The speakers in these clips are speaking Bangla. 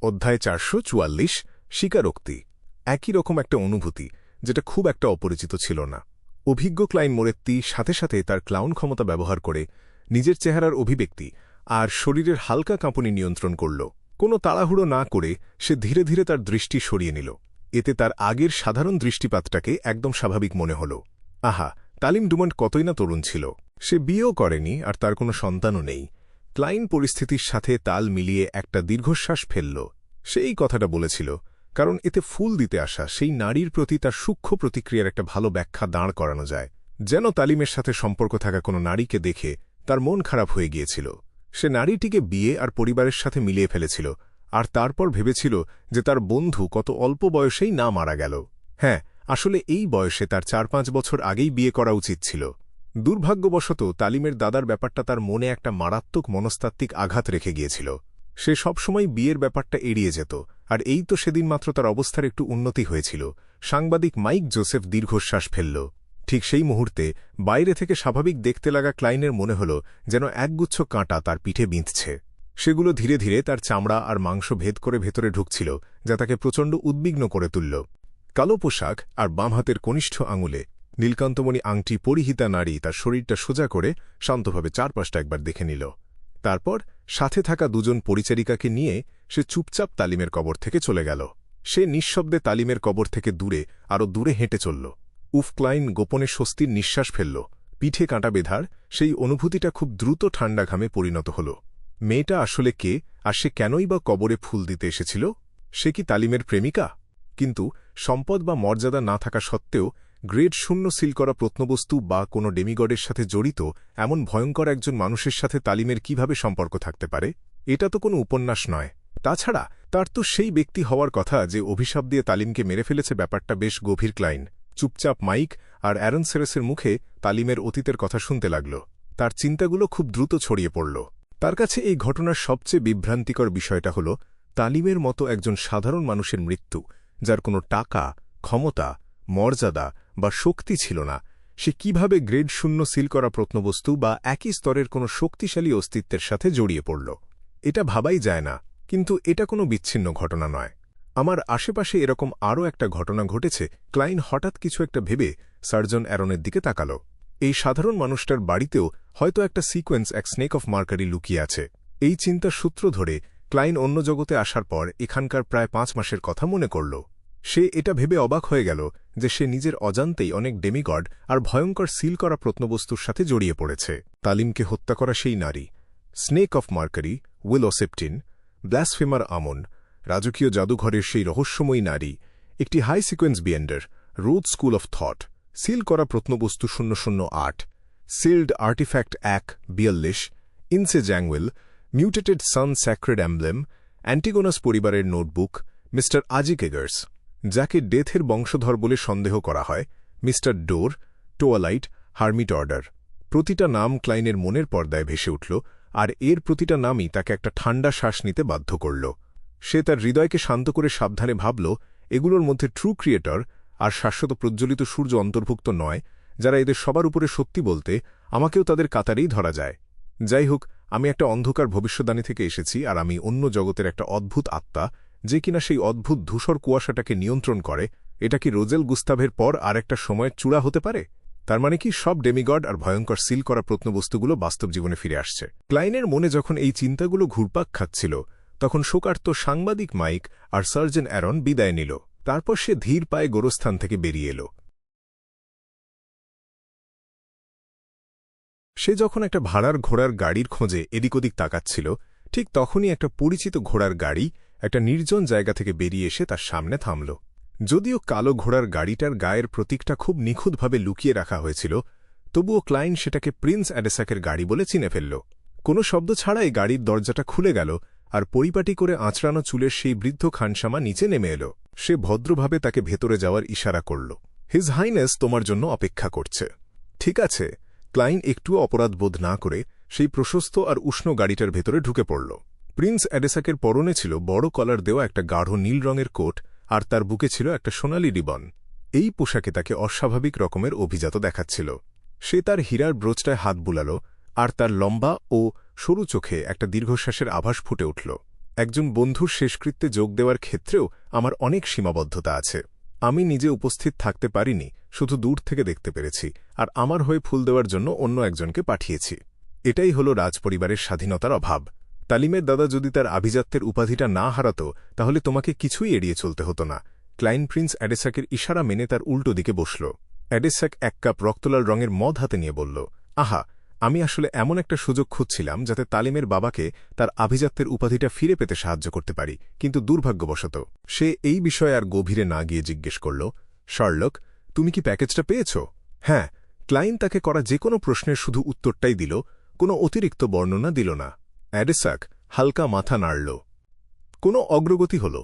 অধ্যায় 444 স্বীকারোক্তি। একই রকম একটা অনুভূতি, যেটা খুব একটা অপরিচিত ছিল না। অভিজ্ঞ ক্লাইন মোরেত্তি সাথে সাথে তার ক্লাউন ক্ষমতা ব্যবহার করে নিজের চেহারার অভিব্যক্তি আর শরীরের হালকা কাঁপুনি নিয়ন্ত্রণ করল। কোনো তাড়াহুড়ো না করে সে ধীরে ধীরে তার দৃষ্টি সরিয়ে নিল। এতে তার আগের সাধারণ দৃষ্টিপাতটাকে একদম স্বাভাবিক মনে হল। আহা, তালিম ডুমন্ট কতই না তরুণ ছিল। সে বিয়েও করেনি আর তার কোনো সন্তানও নেই। ক্লাইন পরিস্থিতির সাথে তাল মিলিয়ে একটা দীর্ঘশ্বাস ফেলল। সে এই কথাটা বলেছিল কারণ এতে ফুল দিতে আসা সেই নারীর প্রতি তার সূক্ষ্ম প্রতিক্রিয়ার একটা ভালো ব্যাখ্যা দাঁড় করানো যায়। যেন তালিমের সাথে সম্পর্ক থাকা কোনো নারীকে দেখে তার মন খারাপ হয়ে গিয়েছিল। সে নারীটিকে বিয়ে আর পরিবারের সাথে মিলিয়ে ফেলেছিল, আর তারপর ভেবেছিল যে তার বন্ধু কত অল্প বয়সেই না মারা গেল। হ্যাঁ, আসলে এই বয়সে তার 4-5 বছর আগেই বিয়ে করা উচিত ছিল। দুর্ভাগ্যবশত তালিমের দাদার ব্যাপারটা তার মনে একটা মারাত্মক মনস্তাত্ত্বিক আঘাত রেখে গিয়েছিল। সে সবসময় বিয়ের ব্যাপারটা এড়িয়ে যেত, আর এই তো সেদিন মাত্র তার অবস্থার একটু উন্নতি হয়েছিল। সাংবাদিক মাইক জোসেফ দীর্ঘশ্বাস ফেলল। ঠিক সেই মুহূর্তে বাইরে থেকে স্বাভাবিক দেখতে লাগা ক্লাইনের মনে হল যেন একগুচ্ছ কাঁটা তার পিঠে বিঁধছে। সেগুলো ধীরে ধীরে তার চামড়া আর মাংস ভেদ করে ভেতরে ঢুকছিল, যা তাকে প্রচণ্ড উদ্বিগ্ন করে তুলল। কালো পোশাক আর বাম হাতের কনিষ্ঠ আঙুলে নীলকান্তমণি আংটি পরিহিতা নারী তার শরীরটা সোজা করে শান্তভাবে চারপাশটা একবার দেখে নিল। তারপর সাথে থাকা দুজন পরিচারিকাকে নিয়ে সে চুপচাপ তালিমের কবর থেকে চলে গেল। সে নিঃশব্দে তালিমের কবর থেকে দূরে আরও দূরে হেঁটে চলল। উফ! ক্লাইন গোপনে স্বস্তির নিঃশ্বাস ফেলল। পিঠে কাঁটা বেঁধার সেই অনুভূতিটা খুব দ্রুত ঠান্ডা ঘামে পরিণত হল। মেয়েটা আসলে কে, আর সে কেনই বা কবরে ফুল দিতে এসেছিল? সে কি তালিমের প্রেমিকা? কিন্তু সম্পদ বা মর্যাদা না থাকা সত্ত্বেও গ্রেড 0 সিল করা প্রত্নবস্তু বা কোনো ডেমিগডের সাথে জড়িত এমন ভয়ঙ্কর একজন মানুষের সাথে তালিমের কিভাবে সম্পর্ক থাকতে পারে? এটা তো কোনো উপন্যাস নয়। তাছাড়া তার তো সেই ব্যক্তি হওয়ার কথা যে অভিশাপ দিয়ে তালিমকে মেরে ফেলেছে। ব্যাপারটা বেশ গভীর। ক্লাইন চুপচাপ মাইক আর অ্যারন সেরেসের মুখে তালিমের অতীতের কথা শুনতে লাগল। তার চিন্তাগুলো খুব দ্রুত ছড়িয়ে পড়ল। তার কাছে এই ঘটনার সবচেয়ে বিভ্রান্তিকর বিষয়টা হল তালিমের মতো একজন সাধারণ মানুষের মৃত্যু, যার কোনো টাকা, ক্ষমতা, মর্যাদা বা শক্তি ছিল না, সে কিভাবে গ্রেড 0 সিল করা প্রত্নবস্তু বা একই স্তরের কোনো শক্তিশালী অস্তিত্বের সাথে জড়িয়ে পড়ল। এটা ভাবাই যায় না, কিন্তু এটা কোনো বিচ্ছিন্ন ঘটনা নয়। আমার আশেপাশে এরকম আরও একটা ঘটনা ঘটেছে। ক্লাইন হঠাৎ কিছু একটা ভেবে সার্জন অ্যারনের দিকে তাকাল। এই সাধারণ মানুষটার বাড়িতেও হয়তো একটা সিকোয়েন্স, এক স্নেক অফ মার্কারি লুকিয়ে আছে। এই চিন্তার সূত্র ধরে ক্লাইন অন্য জগতে আসার পর এখানকার প্রায় 5 মাসের কথা মনে করল। সে এটা ভেবে অবাক হয়ে গেল যে সে নিজের অজান্তেই অনেক ডেমিগড আর ভয়ঙ্কর সিল করা প্রত্নবস্তুর সাথে জড়িয়ে পড়েছে। তালিমকে হত্যা করা সেই নারী, snake of mercury, Will Auceptin, blasphemer Amon, রাজকীয় জাদুঘরের সেই রহস্যময়ী নারী, একটি high sequence beyonder, road school of thought, সিল করা প্রত্নবস্তু 008, sealed artifact 1-42, Ince Zangwill, mutated sun sacred emblem, Antigonus পরিবারের নোটবুক, মিস্টার আজিকেগার্স, যাকে ডেথের বংশধর বলে সন্দেহ করা হয়, mister door, twilight, hermit order. প্রতিটা নাম ক্লাইনের মনের পর্দায় ভেসে উঠল, আর এর প্রতিটা নামই তাকে একটা ঠান্ডা শ্বাস নিতে বাধ্য করল। সে তার হৃদয়কে শান্ত করে সাবধানে ভাবল, এগুলোর মধ্যে ট্রু ক্রিয়েটর আর শাশ্বত প্রজ্বলিত সূর্য অন্তর্ভুক্ত নয়, যারা এদের সবার উপরে সত্যি বলতে আমাকেও তাদের কাতারেই ধরা যায়। যাই হোক, আমি একটা অন্ধকার ভবিষ্যদ্বাণী থেকে এসেছি, আর আমি অন্য জগতের একটা অদ্ভুত আত্মা, যে কিনা সেই অদ্ভুত ধূসর কুয়াশাটাকে নিয়ন্ত্রণ করে। এটা কি রোজেল গুস্তাভের পর আর একটা সময়ের চূড়া হতে পারে? তার মানে কি সব ডেমিগড আর ভয়ঙ্কর সিল করা প্রত্নবস্তুগুলো বাস্তব জীবনে ফিরে আসছে? ক্লাইনের মনে যখন এই চিন্তাগুলো ঘুরপাক খাচ্ছিল, তখন শোকার্ত সাংবাদিক মাইক আর সার্জন অ্যারন বিদায় নিল। তারপর সে ধীর পায়ে গোরস্থান থেকে বেরিয়ে এল। সে যখন একটা ভাড়ার ঘোড়ার গাড়ির খোঁজে এদিক ওদিক তাকাচ্ছিল, ঠিক তখনই একটা পরিচিত ঘোড়ার গাড়ি একটা নির্জন জায়গা থেকে বেরিয়ে এসে তার সামনে থামল। যদিও কালো ঘোড়ার গাড়িটার গায়ের প্রতীকটা খুব নিখুঁতভাবে লুকিয়ে রাখা হয়েছিল, তবুও ক্লাইন সেটাকে প্রিন্স অ্যাডেসাকের গাড়ি বলে চিনে ফেলল। কোনো শব্দ ছাড়াই গাড়ির দরজাটা খুলে গেল, আর পরিপাটি করে আঁচড়ানো চুলের সেই বৃদ্ধ খানসামা নিচে নেমে এল। সে ভদ্রভাবে তাকে ভেতরে যাওয়ার ইশারা করল। হিজ হাইনেস তোমার জন্য অপেক্ষা করছে। ঠিক আছে। ক্লাইন একটুও অপরাধ বোধ না করে সেই প্রশস্ত আর উষ্ণ গাড়িটার ভেতরে ঢুকে পড়ল। প্রিন্স অ্যাডেসাকের পরনে ছিল বড় কলার দেওয়া একটা গাঢ় নীল রঙের কোট, আর তার বুকে ছিল একটা সোনালি রিবন। এই পোশাকে তাকে অস্বাভাবিক রকমের অভিজাত দেখাচ্ছিল। সে তার হীরার ব্রোচটায় হাত বুলাল, আর তার লম্বা ও সরু চোখে একটা দীর্ঘশ্বাসের আভাস ফুটে উঠল। একজন বন্ধুর শেষকৃত্যে যোগ দেওয়ার ক্ষেত্রেও আমার অনেক সীমাবদ্ধতা আছে। আমি নিজে উপস্থিত থাকতে পারিনি, শুধু দূর থেকে দেখতে পেরেছি, আর আমার হয়ে ফুল দেওয়ার জন্য অন্য একজনকে পাঠিয়েছি। এটাই হল রাজপরিবারের স্বাধীনতার অভাব। তালিমের দাদা যদি তার আভিজাত্যের উপাধিটা না হারাত, তাহলে তোমাকে কিছুই এড়িয়ে চলতে হতো না। ক্লাইন প্রিন্স অ্যাডেসাকের ইশারা মেনে তার উল্টো দিকে বসল। অ্যাডেসাক এক কাপ রক্তলাল রঙের মদ হাতে নিয়ে বলল, আহা, আমি আসলে এমন একটা সুযোগ খুঁজছিলাম যাতে তালিমের বাবাকে তার আভিজাত্যের উপাধিটা ফিরে পেতে সাহায্য করতে পারি, কিন্তু দুর্ভাগ্যবশত সে এই বিষয়ে আর গভীরে না গিয়ে জিজ্ঞেস করল, শার্লক, তুমি কি প্যাকেজটা পেয়েছ? হ্যাঁ। ক্লাইন তাকে করা যে কোনো প্রশ্নের শুধু উত্তরটাই দিল, কোনো অতিরিক্ত বর্ণনা দিল না। অ্যাডেসাক হালকা মাথা নাড়ল। কোনো অগ্রগতি হল।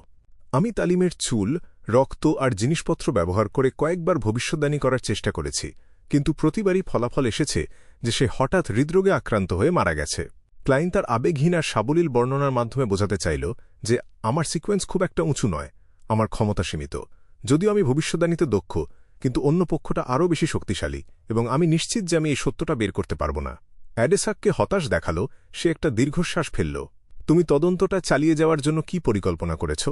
আমি তালিমের চুল, রক্ত আর জিনিসপত্র ব্যবহার করে কয়েকবার ভবিষ্যদ্বাণী করার চেষ্টা করেছি, কিন্তু প্রতিবারই ফলাফল এসেছে যে সে হঠাৎ হৃদরোগে আক্রান্ত হয়ে মারা গেছে। ক্লাইন তার আবেগহীন আর সাবলীল বর্ণনার মাধ্যমে বোঝাতে চাইল যে আমার সিকোয়েন্স খুব একটা উঁচু নয়, আমার ক্ষমতা সীমিত। যদিও আমি ভবিষ্যদ্বাণীতে দক্ষ, কিন্তু অন্য পক্ষটা আরও বেশি শক্তিশালী, এবং আমি নিশ্চিত যে আমি এই সত্যটা বের করতে পারব না। অ্যাডেসাককে হতাশ দেখালো। সে একটা দীর্ঘশ্বাস ফেলল। তুমি তদন্তটা চালিয়ে যাওয়ার জন্য কি পরিকল্পনা করেছ?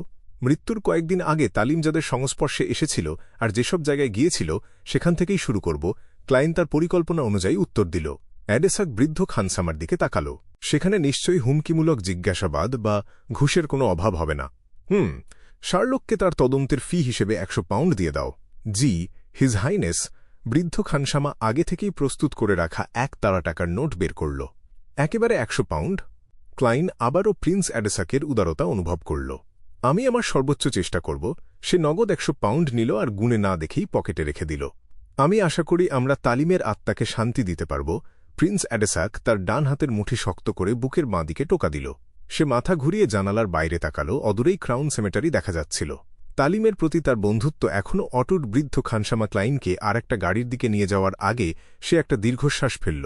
মৃত্যুর কয়েকদিন আগে তালিম যাদের সংস্পর্শে এসেছিল আর যেসব জায়গায় গিয়েছিল সেখান থেকেই শুরু করব। ক্লাইন তার পরিকল্পনা অনুযায়ী উত্তর দিল। অ্যাডেসাক বৃদ্ধ খানসামার দিকে তাকাল। সেখানে নিশ্চয়ই হুমকিমূলক জিজ্ঞাসাবাদ বা ঘুষের কোনো অভাব হবে না। শার্লককে তার তদন্তের ফি হিসেবে 100 পাউন্ড দিয়ে দাও। জি, হিজ হাইনেস। বৃদ্ধ খানসামা আগে থেকেই প্রস্তুত করে রাখা 1 তারা টাকার নোট বের করল। একেবারে 100 পাউন্ড? ক্লাইন আবারও প্রিন্স অ্যাডেসাকের উদারতা অনুভব করল। আমি আমার সর্বোচ্চ চেষ্টা করব। সে নগদ 100 পাউন্ড নিল আর গুণে না দেখেই পকেটে রেখে দিল। আমি আশা করি আমরা তালিমের আত্মাকে শান্তি দিতে পারব। প্রিন্স অ্যাডেসাক তার ডান হাতের মুঠি শক্ত করে বুকের বাঁ দিকে টোকা দিল। সে মাথা ঘুরিয়ে জানালার বাইরে তাকাল। অদূরেই ক্রাউন সেমেটারি দেখা যাচ্ছিল। তালিমের প্রতি তার বন্ধুত্ব এখনও অটুট। বৃদ্ধ খানসামা ক্লাইনকে আর একটা গাড়ির দিকে নিয়ে যাওয়ার আগে সে একটা দীর্ঘশ্বাস ফেলল।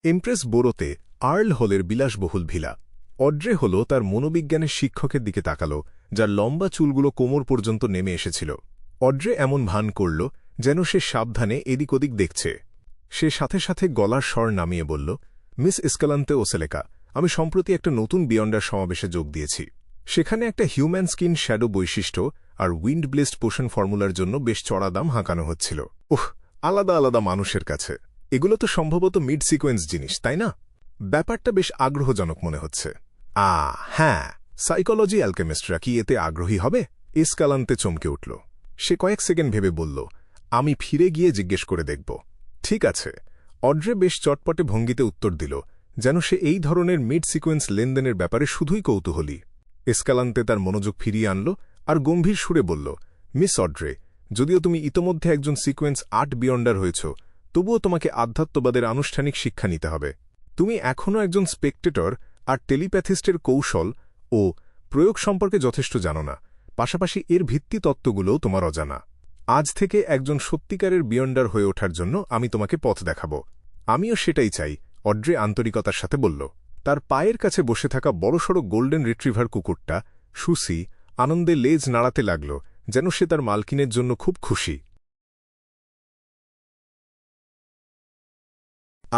এমপ্রেস বোরোতে আর্ল হলের বিলাসবহুল ভিলা। অড্রে হল তার মনোবিজ্ঞানের শিক্ষকের দিকে তাকাল, যার লম্বা চুলগুলো কোমর পর্যন্ত নেমে এসেছিল। অড্রে এমন ভান করল যেন সে সাবধানে এদিক ওদিক দেখছে। সে সাথে সাথে গলার স্বর নামিয়ে বলল, মিস এসকালান্তে ওসেলেকা, আমি সম্প্রতি একটা নতুন বিয়ন্ডার সমাবেশে যোগ দিয়েছি। সেখানে একটা হিউম্যান স্কিন শ্যাডো বৈশিষ্ট্য আর উইন্ড ব্লেসড পোষণ ফর্মুলার জন্য বেশ চড়া দাম হাঁকানো হচ্ছিল। আলাদা আলাদা মানুষের কাছে এগুলো তো সম্ভবত মিড সিকোয়েন্স জিনিস, তাই না? ব্যাপারটা বেশ আগ্রহজনক মনে হচ্ছে। হ্যাঁ, সাইকোলজি অ্যালকেমিস্টরা কি এতে আগ্রহী হবে? এসকালান্তে চমকে উঠল। সে কয়েক সেকেন্ড ভেবে বলল, আমি ফিরে গিয়ে জিজ্ঞেস করে দেখব। ঠিক আছে। অড্রে বেশ চটপটে ভঙ্গিতে উত্তর দিল, যেন সে এই ধরনের মিড সিকোয়েন্স লেনদেনের ব্যাপারে শুধুই কৌতূহলী। এসকালান্তে তার মনোযোগ ফিরিয়ে আনল আর গম্ভীর সুরে বলল, মিস অড্রে, যদিও তুমি ইতোমধ্যে একজন সিকোয়েন্স 8 বিয়ন্ডার হয়েছ, তবুও তোমাকে আধ্যাত্মবাদের আনুষ্ঠানিক শিক্ষা নিতে হবে। তুমি এখনও একজন স্পেকটেটর আর টেলিপ্যাথিস্টের কৌশল ও প্রয়োগ সম্পর্কে যথেষ্ট জানো না। পাশাপাশি এর ভিত্তি তত্ত্বগুলোও তোমার অজানা। আজ থেকে একজন সত্যিকারের বিয়ন্ডার হয়ে ওঠার জন্য আমি তোমাকে পথ দেখাব। আমিও সেটাই চাই, অড্রে আন্তরিকতার সাথে বলল। তার পায়ের কাছে বসে থাকা বড়সড় গোল্ডেন রিট্রিভার কুকুরটা, সুসি, আনন্দে লেজ নাড়াতে লাগল, যেন সে তার মালকিনের জন্য খুব খুশি।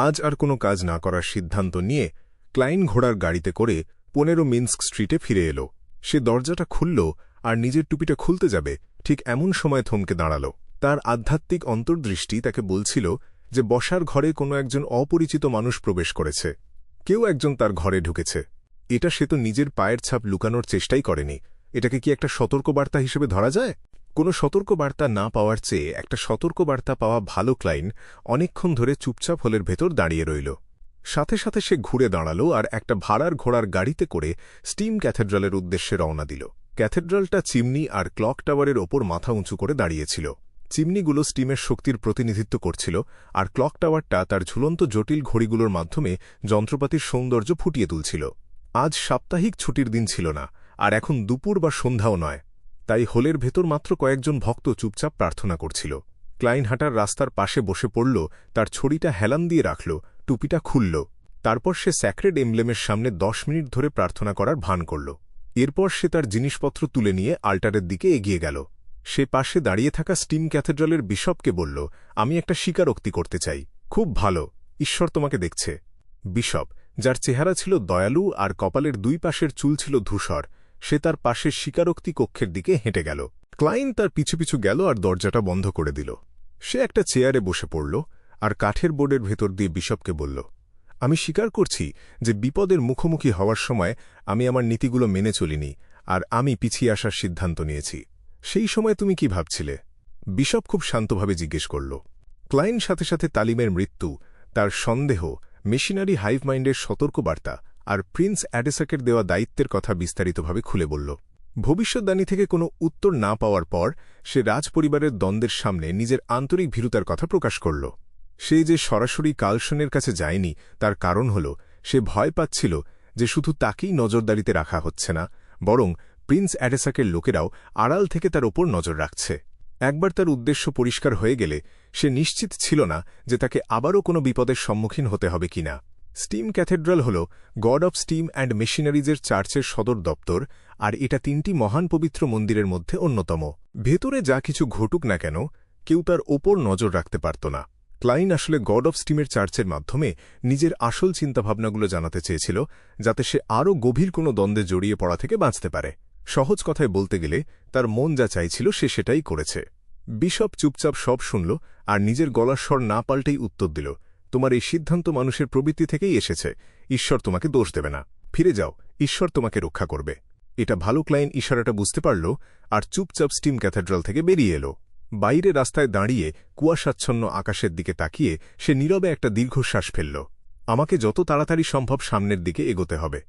আজ আর কোনো কাজ না করার সিদ্ধান্ত নিয়ে ক্লাইন ঘোড়ার গাড়িতে করে 15 মিন্স্ক স্ট্রিটে ফিরে এল। সে দরজাটা খুলল আর নিজের টুপিটা খুলতে যাবে, ঠিক এমন সময় থমকে দাঁড়াল। তার আধ্যাত্মিক অন্তর্দৃষ্টি তাকে বলছিল যে বসার ঘরে কোনো একজন অপরিচিত মানুষ প্রবেশ করেছে। কেউ একজন তার ঘরে ঢুকেছে। এটা সে তো নিজের পায়ের ছাপ লুকানোর চেষ্টাই করেনি। এটাকে কি একটা সতর্কবার্তা হিসেবে ধরা যায়? কোনো সতর্কবার্তা না পাওয়ার চেয়ে একটা সতর্কবার্তা পাওয়া ভালো। ক্লাইন অনেকক্ষণ ধরে চুপচাপ হলের ভেতর দাঁড়িয়ে রইল। সাথে সাথে সে ঘুরে দাঁড়াল আর একটা ভাড়ার ঘোড়ার গাড়িতে করে স্টিম ক্যাথেড্রালের উদ্দেশ্যে রওনা দিল। ক্যাথেড্রালটা চিমনি আর ক্লক টাওয়ারের ওপর মাথা উঁচু করে দাঁড়িয়েছিল। চিমনিগুলো স্টিমের শক্তির প্রতিনিধিত্ব করছিল, আর ক্লক টাওয়ারটা তার ঝুলন্ত জটিল ঘড়িগুলোর মাধ্যমে যন্ত্রপাতির সৌন্দর্য ফুটিয়ে তুলছিল। আজ সাপ্তাহিক ছুটির দিন ছিল না, আর এখন দুপুর বা সন্ধ্যাও নয়। তাই হলের ভেতর মাত্র কয়েকজন ভক্ত চুপচাপ প্রার্থনা করছিল। ক্লাইন হাঁটার রাস্তার পাশে বসে পড়ল, তার ছড়িটা হেলান দিয়ে রাখল, টুপিটা খুলল। তারপর সে স্যাক্রেড এমব্লেমের সামনে 10 মিনিট ধরে প্রার্থনা করার ভান করল। এরপর সে তার জিনিসপত্র তুলে নিয়ে আল্টারের দিকে এগিয়ে গেল। সে পাশে দাঁড়িয়ে থাকা স্টিম ক্যাথেড্রালের বিশপকে বলল, আমি একটা স্বীকারোক্তি করতে চাই। খুব ভালো, ঈশ্বর তোমাকে দেখছে। বিশপ, যার চেহারা ছিল দয়ালু আর কপালের দুই পাশের চুল ছিল ধূসর, সে তার পাশের স্বীকারোক্তি কক্ষের দিকে হেঁটে গেল। ক্লাইন তার পিছু পিছু গেল আর দরজাটা বন্ধ করে দিল। সে একটা চেয়ারে বসে পড়ল আর কাঠের বোর্ডের ভেতর দিয়ে বিশপকে বলল, আমি স্বীকার করছি যে বিপদের মুখোমুখি হওয়ার সময় আমি আমার নীতিগুলো মেনে চলিনি, আর আমি পিছিয়ে আসার সিদ্ধান্ত নিয়েছি। সেই সময় তুমি কি ভাবছিলে? বিশপ খুব শান্তভাবে জিজ্ঞেস করল। ক্লাইন সাথে সাথে তালিমের মৃত্যু, তার সন্দেহ, মেশিনারি হাইভ মাইন্ডের সতর্কবার্তা আর প্রিন্স অ্যাডেসাকের দেওয়া দায়িত্বের কথা বিস্তারিতভাবে খুলে বলল। ভবিষ্যদ্বাণী থেকে কোনো উত্তর না পাওয়ার পর সে রাজপরিবারের দ্বন্দ্বের সামনে নিজের আন্তরিক ভীরুতার কথা প্রকাশ করল। সে যে সরাসরি কার্লসনের কাছে যায়নি তার কারণ হল সে ভয় পাচ্ছিল যে শুধু তাকেই নজরদারিতে রাখা হচ্ছে না, বরং প্রিন্স অ্যাডেসাকের লোকেরাও আড়াল থেকে তার ওপর নজর রাখছে। একবার তার উদ্দেশ্য পরিষ্কার হয়ে গেলে সে নিশ্চিত ছিল না যে তাকে আবারও কোনো বিপদের সম্মুখীন হতে হবে কিনা। স্টিম ক্যাথেড্রাল হল গড অব স্টিম অ্যান্ড মেশিনারিজের চার্চের সদর দপ্তর, আর এটা 3টি মহান পবিত্র মন্দিরের মধ্যে অন্যতম। ভেতরে যা কিছু ঘটুক না কেন, কেউ তার ওপর নজর রাখতে পারত না। ক্লাইন আসলে গড অব স্টিমের চার্চের মাধ্যমে নিজের আসল চিন্তাভাবনাগুলো জানাতে চেয়েছিল, যাতে সে আরও গভীর কোনো দ্বন্দ্বে জড়িয়ে পড়া থেকে বাঁচতে পারে। সহজ কথায় বলতে গেলে তার মন যা চাইছিল সে সেটাই করেছে। বিশপ চুপচাপ সব শুনল আর নিজের গলার স্বর না পাল্টেই উত্তর দিল, তোমার এই সিদ্ধান্ত মানুষের প্রবৃত্তি থেকেই এসেছে। ঈশ্বর তোমাকে দোষ দেবে না। ফিরে যাও, ঈশ্বর তোমাকে রক্ষা করবে। এটা ভালো। ক্লাইন ইশারাটা বুঝতে পারল আর চুপচাপ স্টিম ক্যাথেড্রাল থেকে বেরিয়ে এলো। বাইরে রাস্তায় দাঁড়িয়ে কুয়াশাচ্ছন্ন আকাশের দিকে তাকিয়ে সে নীরবে একটা দীর্ঘশ্বাস ফেলল। আমাকে যত তাড়াতাড়ি সম্ভব সামনের দিকে এগোতে হবে।